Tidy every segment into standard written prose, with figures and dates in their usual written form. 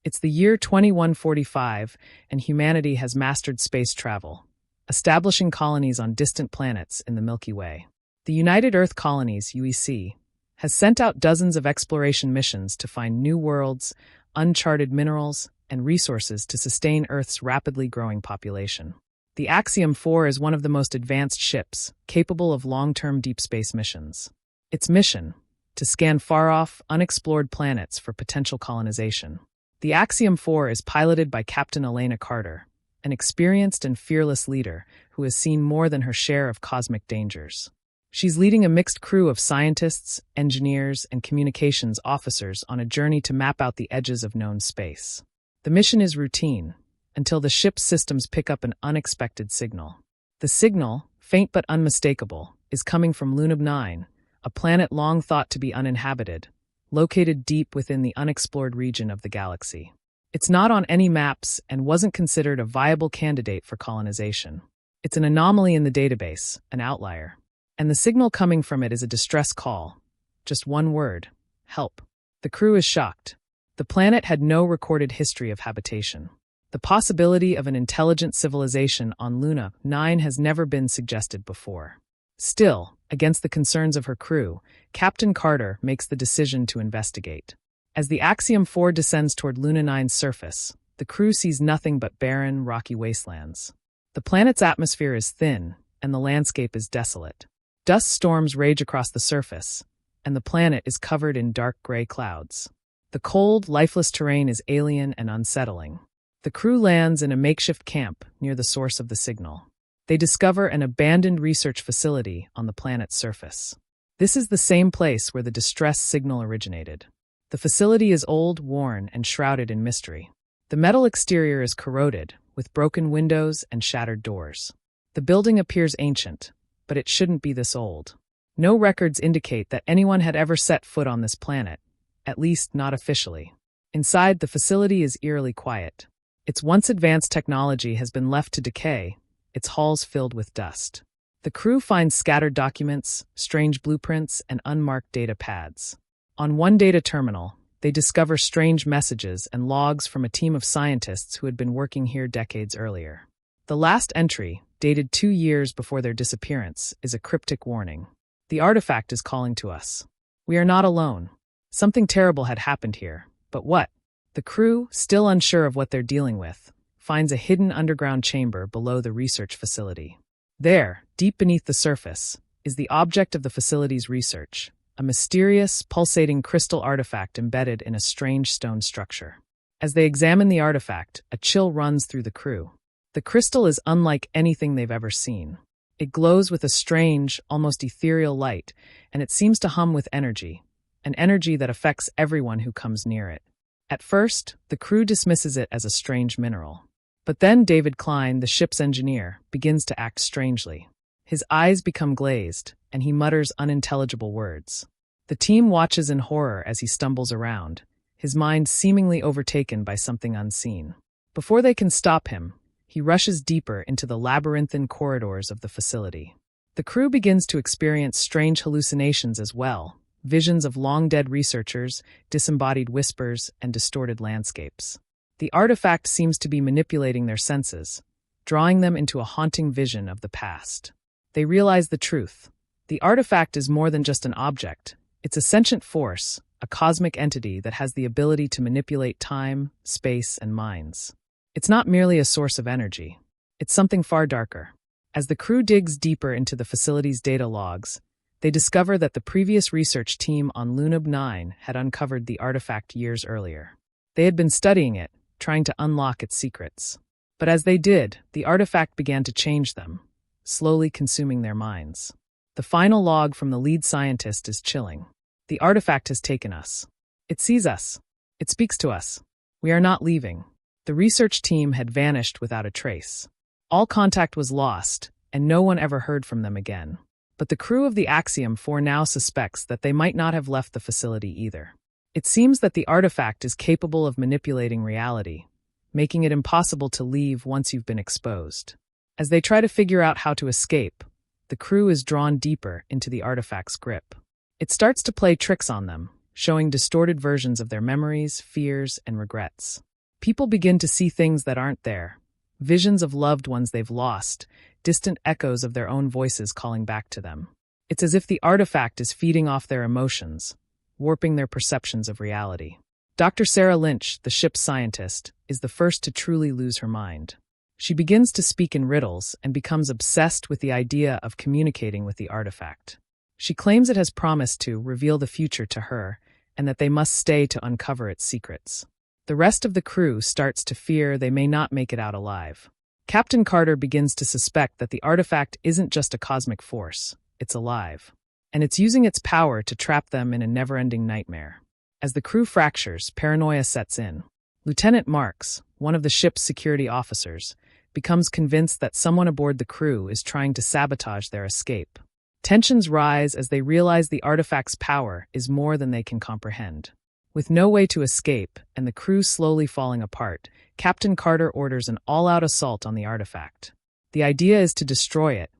It's the year 2145, and humanity has mastered space travel, establishing colonies on distant planets in the Milky Way. The United Earth Colonies, UEC, has sent out dozens of exploration missions to find new worlds, uncharted minerals, and resources to sustain Earth's rapidly growing population. The Axiom IV is one of the most advanced ships, capable of long-term deep space missions. Its mission: to scan far-off, unexplored planets for potential colonization. The Axiom IV is piloted by Captain Elena Carter, an experienced and fearless leader who has seen more than her share of cosmic dangers. She's leading a mixed crew of scientists, engineers, and communications officers on a journey to map out the edges of known space. The mission is routine, until the ship's systems pick up an unexpected signal. The signal, faint but unmistakable, is coming from Lunab 9, a planet long thought to be uninhabited, located deep within the unexplored region of the galaxy. It's not on any maps and wasn't considered a viable candidate for colonization. It's an anomaly in the database, an outlier. And the signal coming from it is a distress call. Just one word: help. The crew is shocked. The planet had no recorded history of habitation. The possibility of an intelligent civilization on Luna 9 has never been suggested before. Still, against the concerns of her crew, Captain Carter makes the decision to investigate. As the Axiom IV descends toward Luna 9's surface, the crew sees nothing but barren, rocky wastelands. The planet's atmosphere is thin, and the landscape is desolate. Dust storms rage across the surface, and the planet is covered in dark gray clouds. The cold, lifeless terrain is alien and unsettling. The crew lands in a makeshift camp near the source of the signal. They discover an abandoned research facility on the planet's surface. This is the same place where the distress signal originated. The facility is old, worn, and shrouded in mystery. The metal exterior is corroded, with broken windows and shattered doors. The building appears ancient, but it shouldn't be this old. No records indicate that anyone had ever set foot on this planet, at least not officially. Inside, the facility is eerily quiet. Its once advanced technology has been left to decay, its halls filled with dust. The crew finds scattered documents, strange blueprints, and unmarked data pads. On one data terminal, they discover strange messages and logs from a team of scientists who had been working here decades earlier. The last entry, dated 2 years before their disappearance, is a cryptic warning. The artifact is calling to us. We are not alone. Something terrible had happened here, but what? The crew, still unsure of what they're dealing with, finds a hidden underground chamber below the research facility. There, deep beneath the surface, is the object of the facility's research, a mysterious, pulsating crystal artifact embedded in a strange stone structure. As they examine the artifact, a chill runs through the crew. The crystal is unlike anything they've ever seen. It glows with a strange, almost ethereal light, and it seems to hum with energy, an energy that affects everyone who comes near it. At first, the crew dismisses it as a strange mineral. But then David Klein, the ship's engineer, begins to act strangely. His eyes become glazed, and he mutters unintelligible words. The team watches in horror as he stumbles around, his mind seemingly overtaken by something unseen. Before they can stop him, he rushes deeper into the labyrinthine corridors of the facility. The crew begins to experience strange hallucinations as well, visions of long-dead researchers, disembodied whispers, and distorted landscapes. The artifact seems to be manipulating their senses, drawing them into a haunting vision of the past. They realize the truth. The artifact is more than just an object. It's a sentient force, a cosmic entity that has the ability to manipulate time, space, and minds. It's not merely a source of energy. It's something far darker. As the crew digs deeper into the facility's data logs, they discover that the previous research team on Lunab 9 had uncovered the artifact years earlier. They had been studying it, trying to unlock its secrets. But as they did, the artifact began to change them, slowly consuming their minds. The final log from the lead scientist is chilling. The artifact has taken us. It sees us. It speaks to us. We are not leaving. The research team had vanished without a trace. All contact was lost, and no one ever heard from them again. But the crew of the Axiom IV now suspects that they might not have left the facility either. It seems that the artifact is capable of manipulating reality, making it impossible to leave once you've been exposed. As they try to figure out how to escape, the crew is drawn deeper into the artifact's grip. It starts to play tricks on them, showing distorted versions of their memories, fears, and regrets. People begin to see things that aren't there. Visions of loved ones they've lost, distant echoes of their own voices calling back to them. It's as if the artifact is feeding off their emotions, warping their perceptions of reality. Dr. Sarah Lynch, the ship's scientist, is the first to truly lose her mind. She begins to speak in riddles and becomes obsessed with the idea of communicating with the artifact. She claims it has promised to reveal the future to her and that they must stay to uncover its secrets. The rest of the crew starts to fear they may not make it out alive. Captain Carter begins to suspect that the artifact isn't just a cosmic force, it's alive. And it's using its power to trap them in a never-ending nightmare. As the crew fractures, paranoia sets in. Lieutenant Marks, one of the ship's security officers, becomes convinced that someone aboard the crew is trying to sabotage their escape. Tensions rise as they realize the artifact's power is more than they can comprehend. With no way to escape and the crew slowly falling apart, Captain Carter orders an all-out assault on the artifact. The idea is to destroy it,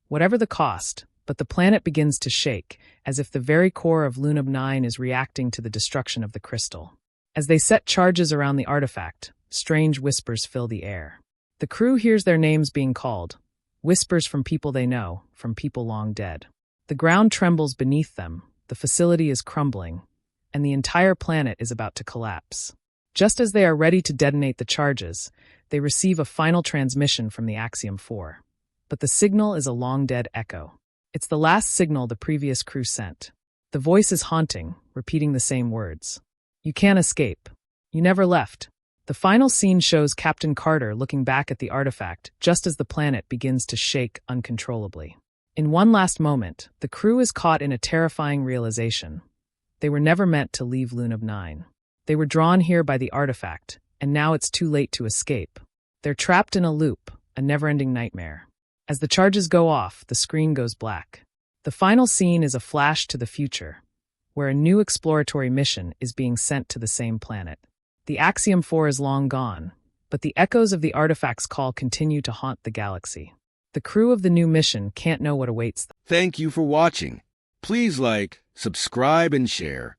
whatever the cost, but the planet begins to shake, as if the very core of Lunab 9 is reacting to the destruction of the crystal. As they set charges around the artifact, strange whispers fill the air. The crew hears their names being called, whispers from people they know, from people long dead. The ground trembles beneath them, the facility is crumbling, and the entire planet is about to collapse. Just as they are ready to detonate the charges, they receive a final transmission from the Axiom IV. But the signal is a long-dead echo. It's the last signal the previous crew sent. The voice is haunting, repeating the same words. You can't escape. You never left. The final scene shows Captain Carter looking back at the artifact just as the planet begins to shake uncontrollably. In one last moment, the crew is caught in a terrifying realization. They were never meant to leave Lunab 9. They were drawn here by the artifact, and now it's too late to escape. They're trapped in a loop, a never-ending nightmare. As the charges go off, the screen goes black. The final scene is a flash to the future, where a new exploratory mission is being sent to the same planet. The Axiom IV is long gone, but the echoes of the artifact's call continue to haunt the galaxy. The crew of the new mission can't know what awaits them. Thank you for watching. Please like, subscribe, and share.